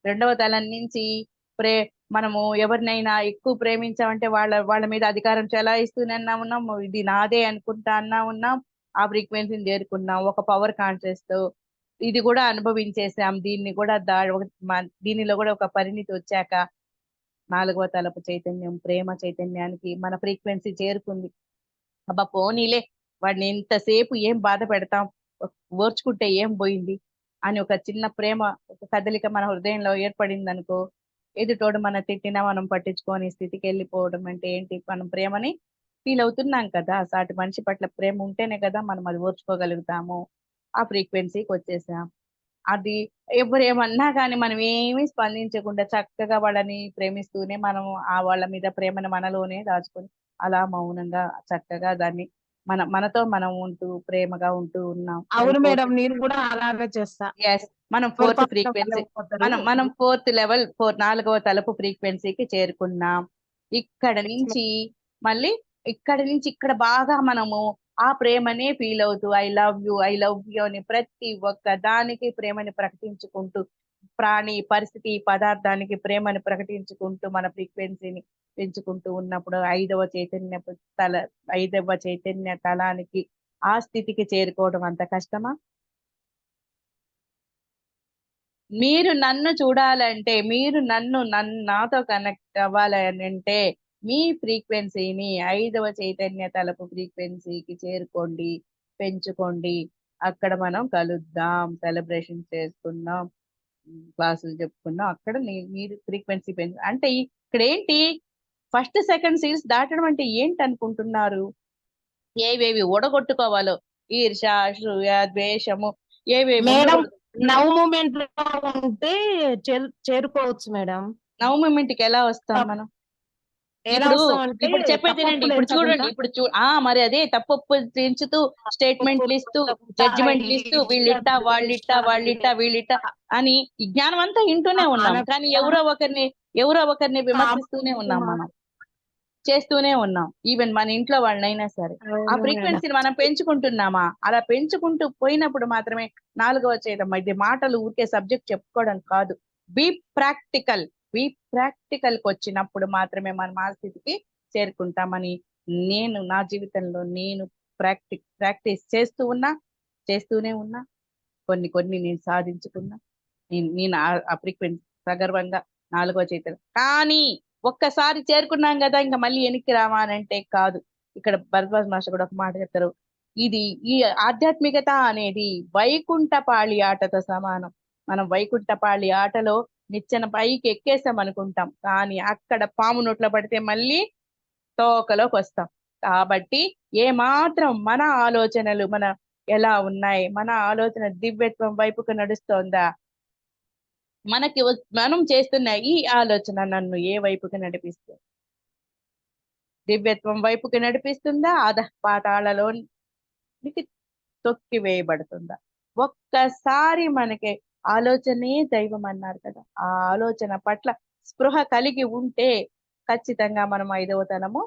2వ తలం నుంచి మనము ఎవరినైనా ఎక్కువ ప్రేమించామంటే వాళ్ళ మీద అధికారం చెలాయిస్తూనే ఉన్నాం. ఇది నాదే అనుకుంటా ఉన్నాం. ఆ ఫ్రీక్వెన్సీని చేరుకున్నాం. ఒక పవర్ కాన్షియస్ తో ఇది కూడా అనుభవించేసాం. దీన్ని కూడా దీనిలో కూడా ఒక పరిణితి వచ్చాక 4వ తలపు చైతన్యం, ప్రేమ చైతన్యానికి మన ఫ్రీక్వెన్సీ చేరుకుంది. అబ్బా పోనీలే, వాడిని ఎంతసేపు ఏం బాధ పెడతాం, ఓర్చుకుంటే ఏం పోయింది అని ఒక చిన్న ప్రేమ, ఒక కదలిక మన హృదయంలో ఏర్పడింది అనుకో, ఎదుటోడు మన తిట్టినా మనం పట్టించుకొని స్థితికి వెళ్ళిపోవడం అంటే ఏంటి? మనం ప్రేమని ఫీల్ అవుతున్నాం కదా. సాటి మనిషి పట్ల ప్రేమ ఉంటేనే కదా మనం అది ఓర్చుకోగలుగుతాము. ఆ ఫ్రీక్వెన్సీకి వచ్చేసాం. అది ఎవరేమన్నా కానీ మనం ఏమీ స్పందించకుండా చక్కగా వాళ్ళని ప్రేమిస్తూనే మనం వాళ్ళ మీద ప్రేమను మనలోనే దాచుకొని అలా మౌనంగా చక్కగా దాన్ని మనతో మనం ఉంటూ ప్రేమగా ఉంటూ ఉన్నాం. అవును మేడం, నేను కూడా అలాగే చేస్తా. ఎస్, మనం 4th ఫ్రీక్వెన్సీ, మనం 4th లెవెల్, 4వ తలపు ఫ్రీక్వెన్సీకి చేరుకున్నాం. ఇక్కడ నుంచి మళ్ళీ ఇక్కడ బాగా మనము ఆ ప్రేమనే ఫీల్ అవుతూ ఐ లవ్ యూ అని ప్రతి ఒక్క దానికి ప్రేమని ప్రకటించుకుంటూ, ప్రాణి, పరిస్థితి, పదార్థానికి ప్రేమని ప్రకటించుకుంటూ మన ఫ్రీక్వెన్సీని పెంచుకుంటూ ఉన్నప్పుడు 5వ చైతన్య తలానికి, ఆ స్థితికి చేరుకోవడం అంత కష్టమా? మీరు నన్ను చూడాలంటే, మీరు నాతో కనెక్ట్ అవ్వాలని అంటే మీ ఫ్రీక్వెన్సీని 5వ చైతన్య తలపు ఫ్రీక్వెన్సీకి చేరుకోండి. పెంచుకోండి. అక్కడ మనం కలుద్దాం, సెలబ్రేషన్ చేసుకుందాం, క్లాసులు చెప్పుకుందాం. అక్కడ మీరు ఫ్రీక్వెన్సీ అంటే ఇక్కడ ఏంటి, ఫస్ట్ సెకండ్ సీల్స్ దాటడం అంటే ఏంటి అనుకుంటున్నారు? ఏవేవి ఓడగొట్టుకోవాలో, ఈర్ష, అసూయ, ద్వేషము, ఏవేవి మేడం ఉండకూడదు. నవ్ మూమెంట్ లో ఉంటే చేరుకోవచ్చు మేడం. నవ్ మూమెంట్ కి ఎలా వస్తాం తప్- మనం? ఎలా ఇప్పుడు వస్తామంటే ఇప్పుడు చెప్పేది వినండి, తప్పొప్పులు ఇప్పుడు చూడండి, ఎంచకుండా ఇప్పుడు మరి అదే తప్పు ఎంచుతూ స్టేట్మెంట్లు ఇస్తూ తప్పుకుంటా జడ్జిమెంట్లు ఇస్తూ వీళ్ళిట్ట వాళ్ళిట్ట వీళ్ళిట్ట అని ఈ జ్ఞానం అంతా వింటూనే ఉన్నాం, కానీ ఎవరో ఒకరిని విమర్శిస్తూనే ఉన్నాం, మనం చేస్తూనే ఉన్నాం. ఈవెన్ మన ఇంట్లో వాళ్ళనైనా సరే ఆ అవును మేడం. ఫ్రీక్వెన్సీని మనం పెంచుకుంటున్నామా? అలా పెంచుకుంటూ పోయినప్పుడు మాత్రమే నాలుగవ చేయడం. ఇది మాటలు ఊరికే సబ్జెక్ట్ చెప్పుకోవడం కాదు, బి ప్రాక్టికల్. కి వచ్చినప్పుడు మాత్రమే మనం ఆ స్థితికి చేరుకుంటామని నేను నా జీవితంలో నేను ప్రాక్టీస్ చేస్తూనే ఉన్నా. కొన్ని నేను సాధించుకున్నా. నేను ఆ ఫ్రీక్వెన్సీ సగర్వంగా నాలుగో చేతులు. కానీ ఒక్కసారి చేరుకున్నాం కదా ఇంకా మళ్ళీ వెనక్కి రావా అని అంటే కాదు. ఇక్కడ భరద్వాజ్ మాస్టర్ కూడా ఒక మాట చెప్తారు, ఇది ఈ ఆధ్యాత్మికత అనేది వైకుంఠపాళి ఆటతో సమానం. మనం వైకుంఠపాళి ఆటలో నిచ్చెన పైకి ఎక్కేసాం అనుకుంటాం, కానీ అక్కడ పాము నోట్లో పడితే మళ్ళీ తోకలోకి వస్తాం. కాబట్టి ఏ మాత్రం మన ఆలోచనలు ఎలా ఉన్నాయి, మన ఆలోచన దివ్యత్వం వైపుకు నడుస్తోందా, మనం చేస్తున్న ఈ ఆలోచన నన్ను ఏ వైపుకి నడిపిస్తుంది? దివ్యత్వం వైపుకి నడిపిస్తుందా, పాతాళలోనికి తొక్కి వేయబడుతుందా? ఒక్కసారి మనకి ఆలోచనే దైవం అన్నారు కదా, ఆ ఆలోచన పట్ల స్పృహ కలిగి ఉంటే ఖచ్చితంగా మనం 5వ తలము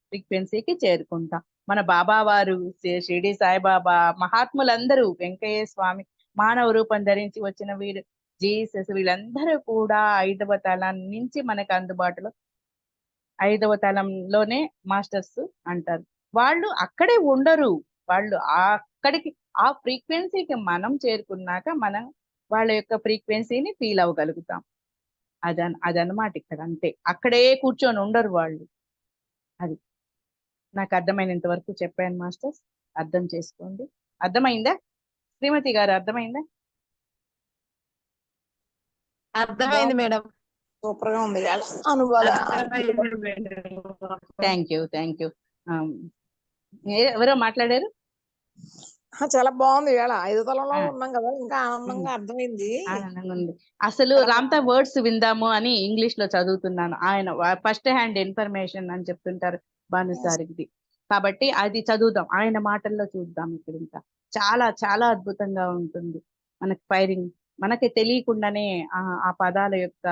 ఫ్రీక్వెన్సీకి చేరుకుంటాం. మన బాబా వారు, షిరిడి సాయిబాబా, మహాత్ములందరూ, వెంకయ్య స్వామి మానవ రూపం ధరించి వచ్చిన వీరు, జీసస్, వీళ్ళందరూ కూడా 5వ తలం నుంచి మనకు అందుబాటులో, 5వ తలంలోనే మాస్టర్స్ అంటారు. వాళ్ళు అక్కడే ఉండరు, వాళ్ళు అక్కడికి ఆ ఫ్రీక్వెన్సీకి మనం చేరుకున్నాక మనం వాళ్ళ యొక్క ఫ్రీక్వెన్సీని ఫీల్ అవ్వగలుగుతాం. అదనమాట ఇక్కడ. అంతే, అక్కడే కూర్చొని ఉండరు వాళ్ళు. అది నాకు అర్థమైనంత వరకు చెప్పాను మాస్టర్స్, అర్థం చేసుకోండి. అర్థమైందా శ్రీమతి గారు? అర్థమైందా? అర్థమైంది మేడం. సూపర్ గా ఉంది ఇవాళ అనుభవాలు. అర్థమైంది మేడం. Thank you. ఎవరో మాట్లాడారు? చాలా బాగుంది ఇవాళ 5వ తలంలో ఉన్నాం కదా, ఇంకా ఆనందంగా అర్థమైంది. ఆనందంగా ఉంది. అసలు రామ్తా వర్డ్స్ విందాము అని ఇంగ్లీష్ లో చదువుతున్నాను. ఆయన ఫస్ట్ హ్యాండ్ ఇన్ఫర్మేషన్ అని చెప్తుంటారు భానుసారికి, కాబట్టి అది చదువుదాం, ఆయన మాటల్లో చూద్దాం. ఇక్కడ ఇంకా చాలా చాలా అద్భుతంగా ఉంటుంది. మనకి ఫైరింగ్, మనకి తెలియకుండానే ఆ పదాల యొక్క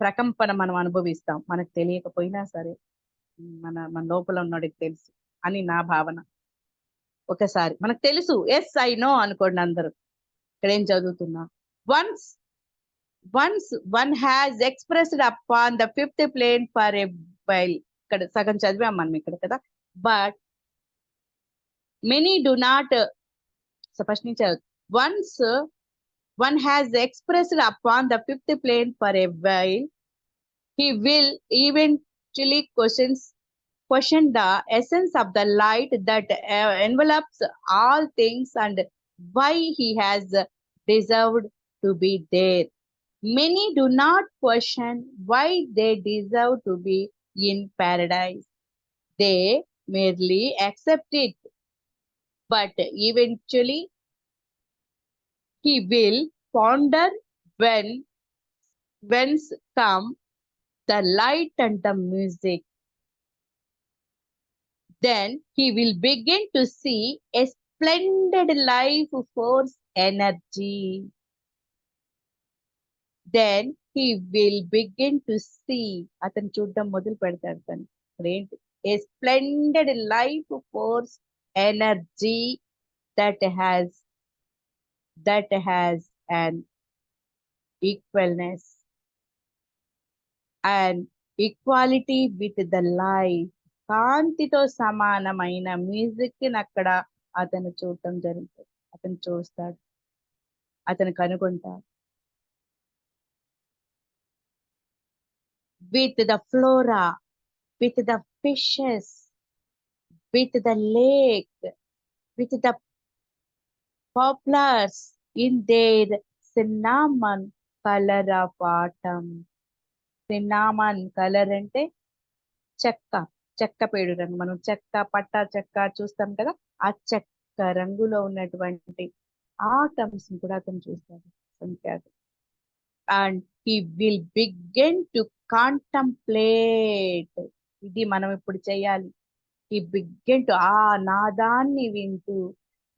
ప్రకంపన మనం అనుభవిస్తాం, మనకు తెలియకపోయినా సరే. మన మన లోపల ఉన్నవాడికి తెలుసు అని నా భావన. ఒకసారి మనకు తెలుసు, ఎస్ ఐ నో అనుకోండి అందరూ. ఇక్కడ ఏం చదువుతున్నా, once one has expressed upon the 5th plane for a while. ఇక్కడ సగం చదివాం మనం ఇక్కడ కదా. But many do not, first నుంచి once one has expressed upon the 5th plane for a while, he will eventually question the essence of the light that envelops all things and why he has deserved to be there. Many do not question why they deserve to be in paradise. They merely accept it. But eventually he will ponder whence come the light and the music. Then he will begin to see a splendid life force energy. Then he will begin to see, అతను చూడడం మొదలు పెడతాడు తను. ఏంటి? A splendid life force energy that has an equalness and equality with the light. కాంతితో సమానమైన music ని అక్కడ అతను చూడటం జరుగుతుంది. అతను చూస్తాడు, అతను కనుగొంటాడు. with the flora, with the fishes, with the lake, with the poplars in their cinnamon color of autumn. Cinnamon color అంటే చెక్క, చెక్క పేడురంగు. మనం చెక్క, పట్టా చెక్క చూస్తాం కదా, ఆ చెక్క రంగులో ఉన్నటువంటి ఆటమ్స్ కూడా అతను చూస్తాడు సంఖ్యాడు. And he will begin to contemplate. ఇది మనం ఇప్పుడు చేయాలి. ఈ బిగ్గెన్ టు ఆ నాదాన్ని వింటూ,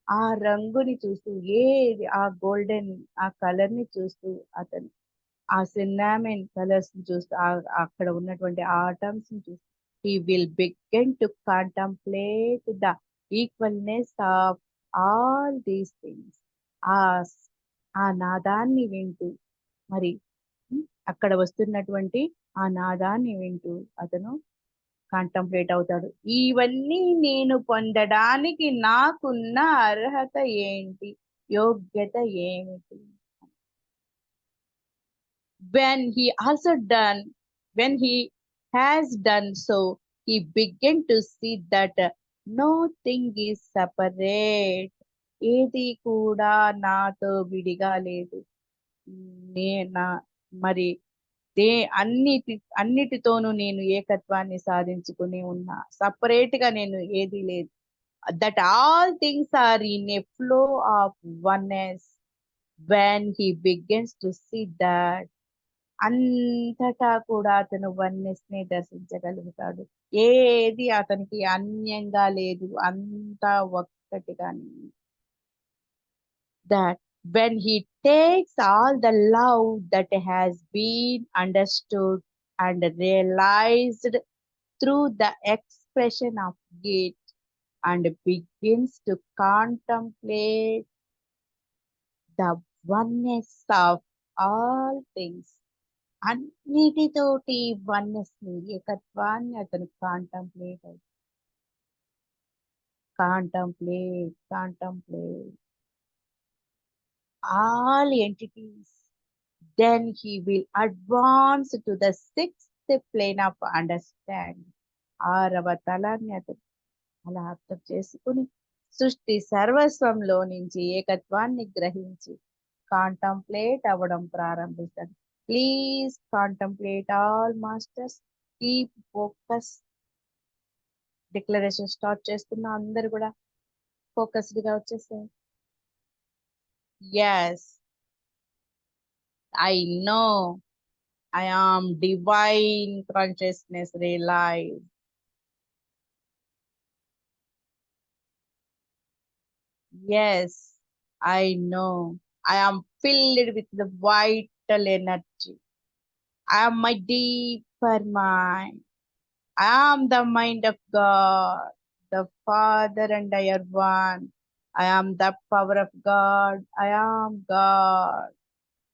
ఆ రంగుని చూస్తూ, ఏది ఆ గోల్డెన్ ఆ కలర్ ని చూస్తూ, అతను ఆ సిన్నామిన్ కలర్స్ ని చూస్తూ, అక్కడ ఉన్నటువంటి ఆటమ్స్ ని చూస్తూ, he will begin to contemplate the equalness of all these things. ఆ ఆ నాదాన్ని వింటూ, మరి అక్కడ వస్తున్నటువంటి ఆ నాదాన్ని వింటూ అతను కాంటంప్లేట్ అవుతాడు. ఇవన్నీ నేను పొందడానికి నాకున్న అర్హత ఏంటి, యోగ్యత ఏమిటి? when he also done when he has done so, he began to see that nothing is separate. ఏది కూడా నాతో విడిగా లేదు. నా మరి అన్నిటితోనూ నేను ఏకత్వాన్ని సాధించుకుని ఉన్నా. సపరేట్ గా నేను ఏది లేదు. That all things are in a flow of oneness. when he begins to see that, అంతటా కూడా అతను వన్నెస్ ని దర్శించగలుగుతాడు. ఏది అతనికి అన్యంగా లేదు, అంతా ఒక్కటిగానే. that when he takes all the love that has been understood and realized through the expression of it and begins to contemplate the oneness of all things, అన్నిటితోటి oneness ని, ఏకత్వాన్ని అతను contemplate all entities. Then he will advance to the sixth plane of understanding. ఆరవ తలాన్ని అతను అలా అర్థం చేసుకుని సృష్టి సర్వస్వంలో నుంచి ఏకత్వాన్ని గ్రహించి కాంటంప్లేట్ అవ్వడం ప్రారంభిస్తాడు. Please contemplate all masters. Keep focus. Declaration start చేస్తున్నా, అందరు కూడా ఫోకస్డ్ గా వచ్చేసాయి. Yes, I know I am divine consciousness realized. Yes, I know I am filled with the vital energy. I am my deeper mind. I am the mind of God, the Father, and I are one. I am the power of God. I am God.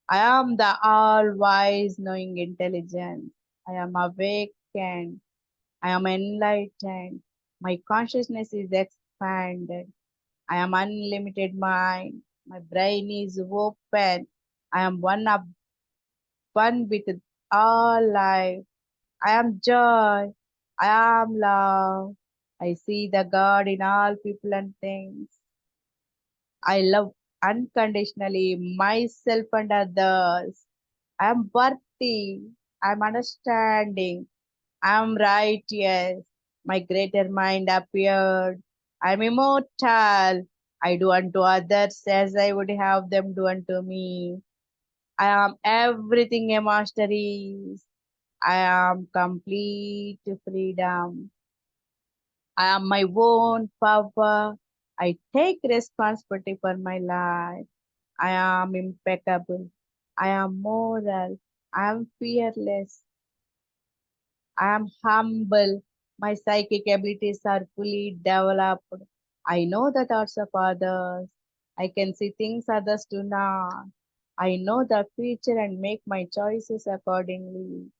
I am the all-wise knowing intelligence. I am awakened. I am enlightened. My consciousness is expanded. I am unlimited mind. My brain is open. I am one with all life. I am joy. I am love. I see the God in all people and things. I love unconditionally myself and others. I am worthy. I am understanding. I am righteous. My greater mind appeared. I am immortal. I do unto others as I would have them do unto me. I am everything a master is. I am complete freedom. I am my own power. I take responsibility for my life. I am impeccable. I am moral. I am fearless. I am humble. My psychic abilities are fully developed. I know the thoughts of others. I can see things others do not. I know the future and make my choices accordingly.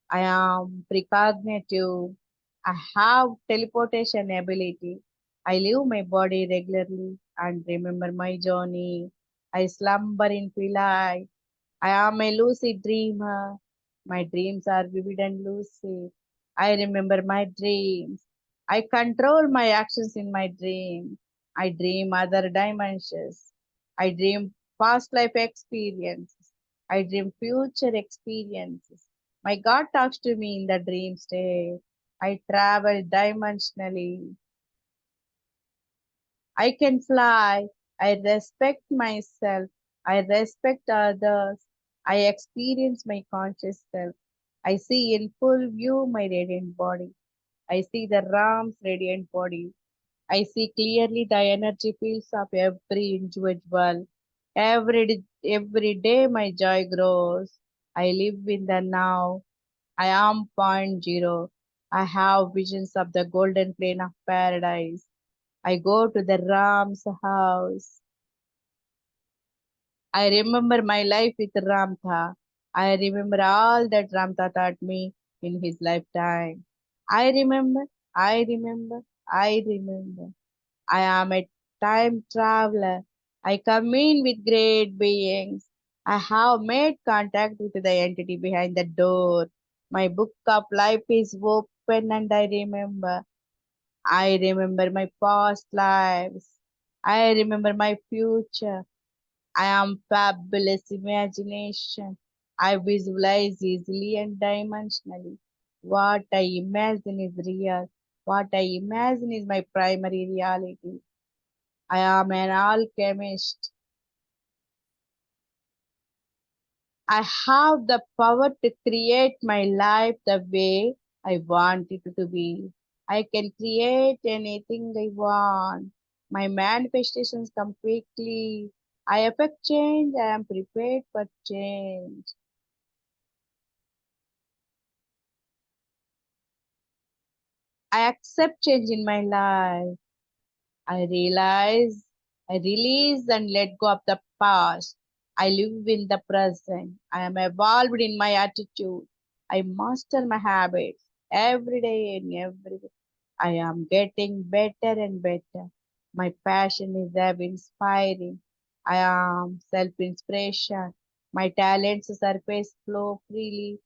I am precognitive. I have teleportation ability. I leave my body regularly and remember my journey. I slumber in twilight. I am a lucid dreamer. My dreams are vivid and lucid. I remember my dreams. I control my actions in my dreams. I dream other dimensions. I dream past life experiences. I dream future experiences. My God talks to me in the dream state. I travel dimensionally. I can fly. I respect myself. I respect others. I experience my conscious self. I see in full view my radiant body. I see the Ram's radiant body. I see clearly the energy fields of every individual. Every day my joy grows. I live in the now. I am point zero. I have visions of the golden plain of paradise. I go to the Ram's house. I remember my life with Ramtha. I remember all that Ramtha taught me in his lifetime. I remember, I remember, I remember. I am a time traveler. I come in with great beings. I have made contact with the entity behind the door. My book of life is open and I remember. I remember my past lives. I remember my future. I am fabulous imagination. I visualize easily and dimensionally. What I imagine is real. What I imagine is my primary reality. I am an alchemist. I have the power to create my life the way I want it to be. I can create anything I want. My manifestations come quickly. I affect change. I am prepared for change. I accept change in my life. I realize, I release and let go of the past. I live in the present. I am evolved in my attitude. I master my habits every day and every day. I am getting better and better. My passion is ever inspiring. I am self-inspiration. My talents surface flow freely.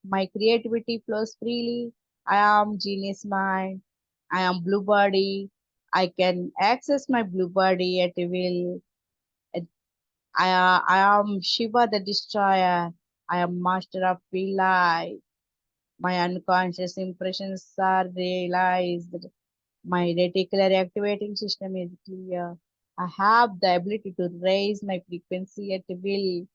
My creativity flows freely. I am genius mind. I am blue body. I can access my blue body at will. At- I am Shiva the destroyer. I am master of life. My unconscious impressions are realized. My reticular activating system is clear. I have the ability to raise my frequency at will.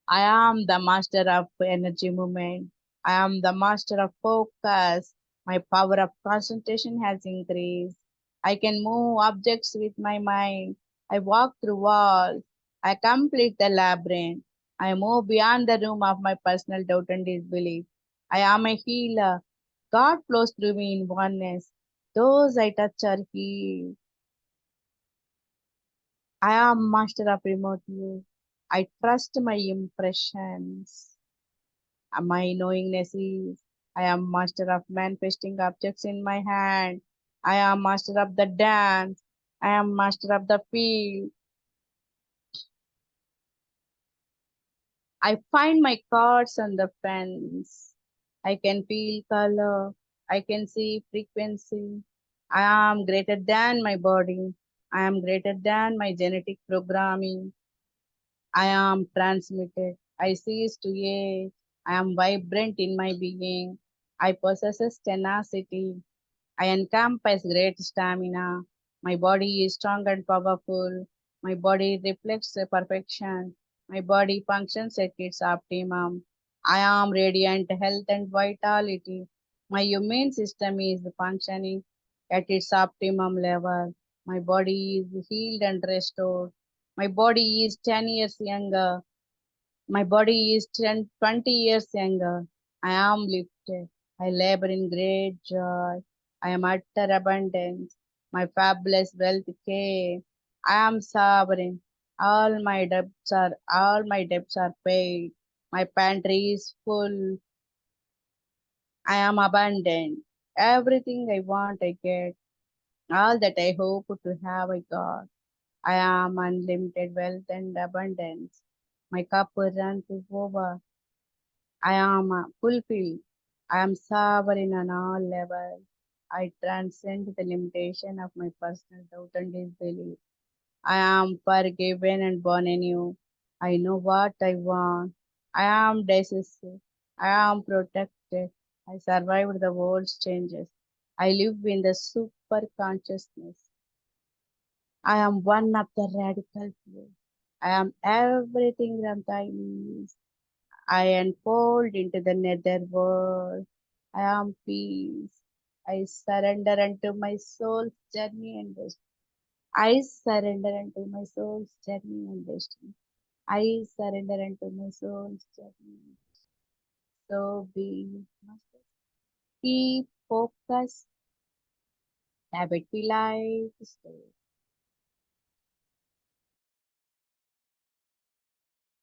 I am the master of energy movement. I am the master of focus. My power of concentration has increased. I can move objects with my mind. I walk through walls. I complete the labyrinth. I move beyond the room of my personal doubt and disbelief. I am a healer. God flows through me in oneness. Those I touch are healed. I am master of remote view. I trust my impressions. My knowingness is I am master of manifesting objects in my hand. I am master of the dance. I am master of the field. I find my cards on the fence. I can feel color. I can see frequency. I am greater than my body. I am greater than my genetic programming. I am transmitted. I cease to age. I am vibrant in my being. I possess tenacity. I encompass great stamina. My body is strong and powerful. My body reflects the perfection. My body functions at its optimum. I am radiant health and vitality. My immune system is functioning at its optimum level. My body is healed and restored. My body is 10 years younger. My body is 20 years younger. I am lifted. I labor in great joy. I am utter abundance. My fabulous wealth came. I am sovereign. All my debts are paid. My pantry is full. I am abundant. Everything I want I get. All that I hope to have I got. I am unlimited wealth and abundance. My cup runs over. I am fulfilled. I am sovereign on all levels. I transcend the limitation of my personal doubt and disbelief. I am forgiven and born anew. I know what I want. I am decisive. I am protected. I survived the world's changes. I live in the super consciousness. I am one of the radical few. I am everything from the east. I unfold into the nether world. I am peace. I surrender unto my soul's journey and destiny. I surrender unto my soul's journey and destiny. I surrender unto my soul's journey. So be it, Master. Keep focus. Habit be life. Stay.